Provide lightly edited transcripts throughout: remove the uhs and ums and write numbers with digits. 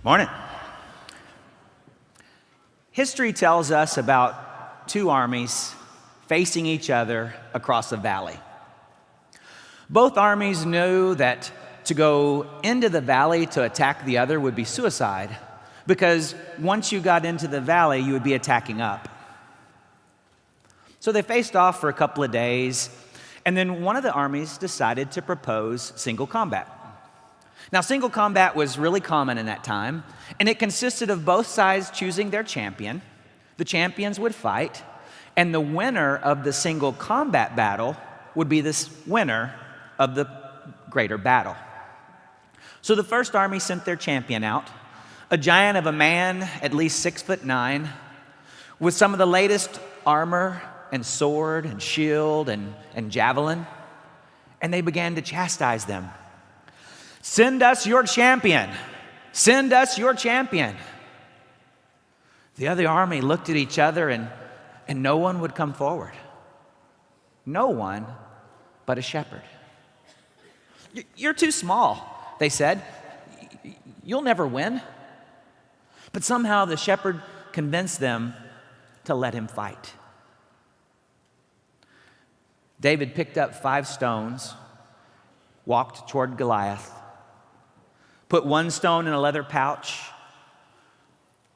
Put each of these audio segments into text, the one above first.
Morning. History tells us about two armies facing each other across a valley. Both armies knew that to go into the valley to attack the other would be suicide, because once you got into the valley, you would be attacking up. So they faced off for a couple of days, and then one of the armies decided to propose single combat. Now, single combat was really common in that time, and it consisted of both sides choosing their champion. The champions would fight, and the winner of the single combat battle would be the winner of the greater battle. So the first army sent their champion out, a giant of a man, at least 6'9", with some of the latest armor and sword and shield and javelin, and they began to chastise them. "Send us your champion! Send us your champion!" The other army looked at each other and no one would come forward. No one but a shepherd. "You're too small," they said. "You'll never win." But somehow the shepherd convinced them to let him fight. David picked up 5 stones, walked toward Goliath, put one stone in a leather pouch,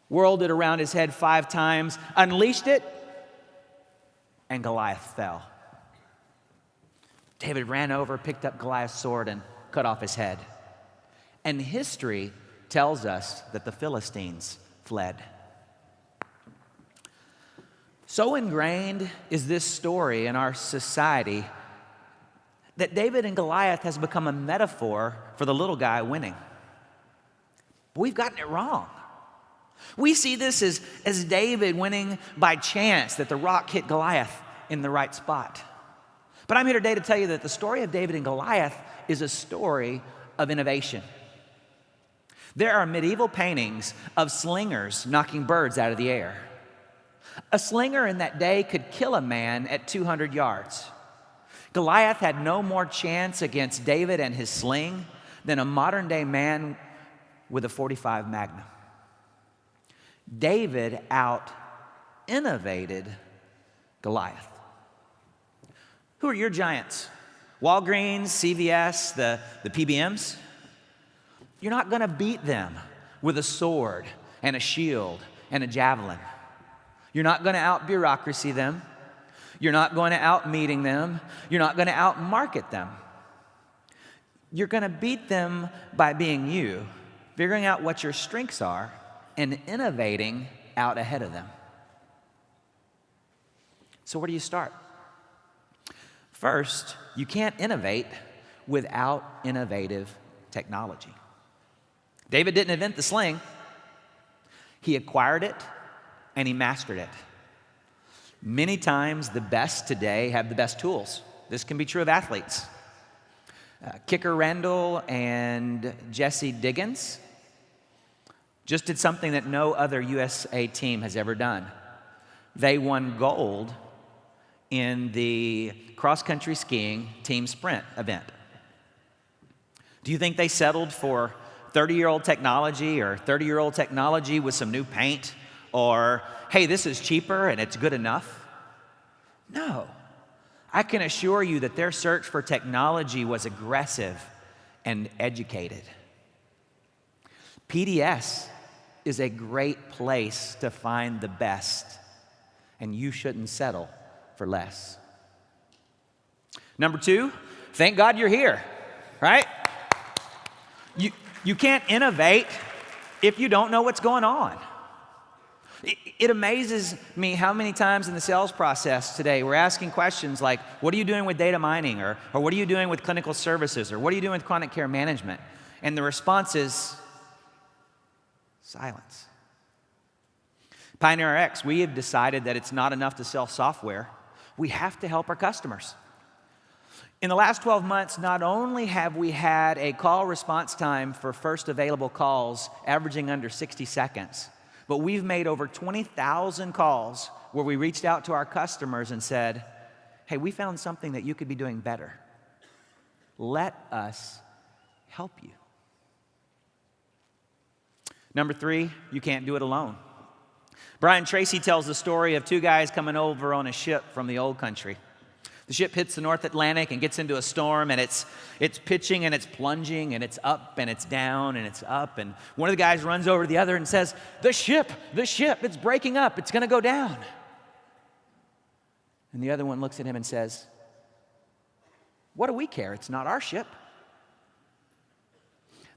whirled it around his head 5 times, unleashed it, and Goliath fell. David ran over, picked up Goliath's sword, and cut off his head. And history tells us that the Philistines fled. So ingrained is this story in our society that David and Goliath has become a metaphor for the little guy winning. But we've gotten it wrong. We see this as David winning by chance, that the rock hit Goliath in the right spot. But I'm here today to tell you that the story of David and Goliath is a story of innovation. There are medieval paintings of slingers knocking birds out of the air. A slinger in that day could kill a man at 200 yards. Goliath had no more chance against David and his sling than a modern-day man with a .45 Magnum. David out-innovated Goliath. Who are your giants? Walgreens, CVS, the PBMs? You're not going to beat them with a sword and a shield and a javelin. You're not going to out-bureaucracy them. You're not going to out-meeting them. You're not going to out-market them. You're going to beat them by being you, figuring out what your strengths are, and innovating out ahead of them. So where do you start? First, you can't innovate without innovative technology. David didn't invent the sling. He acquired it and he mastered it. Many times the best today have the best tools. This can be true of athletes. Kicker Randall and Jesse Diggins just did something that no other USA team has ever done. They won gold in the cross-country skiing team sprint event. Do you think they settled for 30-year-old technology or 30-year-old technology with some new paint? Or, hey, this is cheaper and it's good enough? No. I can assure you that their search for technology was aggressive and educated. PDS is a great place to find the best, and you shouldn't settle for less. Number 2, thank God you're here, right? You can't innovate if you don't know what's going on. It amazes me how many times in the sales process today we're asking questions like, what are you doing with data mining? Or what are you doing with clinical services? Or what are you doing with chronic care management? And the response is silence. PioneerRx, we have decided that it's not enough to sell software. We have to help our customers. In the last 12 months, not only have we had a call response time for first available calls averaging under 60 seconds, but we've made over 20,000 calls where we reached out to our customers and said, hey, we found something that you could be doing better. Let us help you. Number 3, you can't do it alone. Brian Tracy tells the story of 2 guys coming over on a ship from the old country. The ship hits the North Atlantic and gets into a storm, and it's pitching and it's plunging and it's up and it's down and it's up. And one of the guys runs over to the other and says, the ship, it's breaking up, it's gonna go down. And the other one looks at him and says, what do we care? It's not our ship.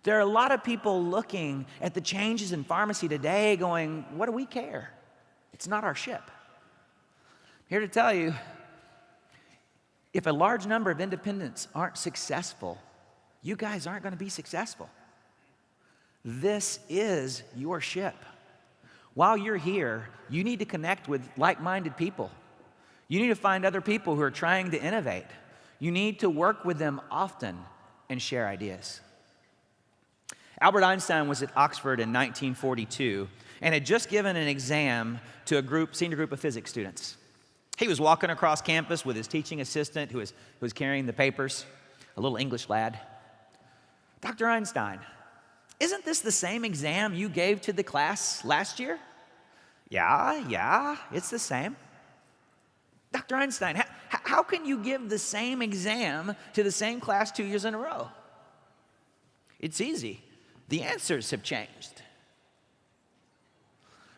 There are a lot of people looking at the changes in pharmacy today going, what do we care? It's not our ship. I'm here to tell you, if a large number of independents aren't successful, you guys aren't going to be successful. This is your ship. While you're here, you need to connect with like-minded people. You need to find other people who are trying to innovate. You need to work with them often and share ideas. Albert Einstein was at Oxford in 1942 and had just given an exam to a senior group of physics students. He was walking across campus with his teaching assistant who was carrying the papers, a little English lad. Dr. Einstein, isn't this the same exam you gave to the class last year? Yeah, it's the same. Dr. Einstein, how can you give the same exam to the same class 2 years in a row? It's easy. The answers have changed.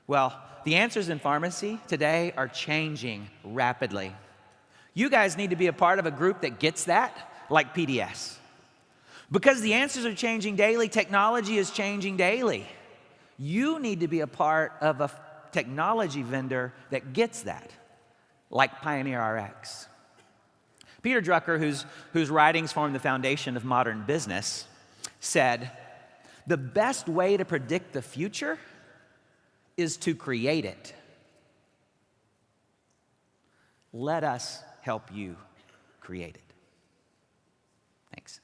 Well, the answers in pharmacy today are changing rapidly. You guys need to be a part of a group that gets that, like PDS. Because the answers are changing daily, technology is changing daily. You need to be a part of a technology vendor that gets that, like PioneerRx. Peter Drucker, whose writings form the foundation of modern business, said, the best way to predict the future is to create it. Let us help you create it. Thanks.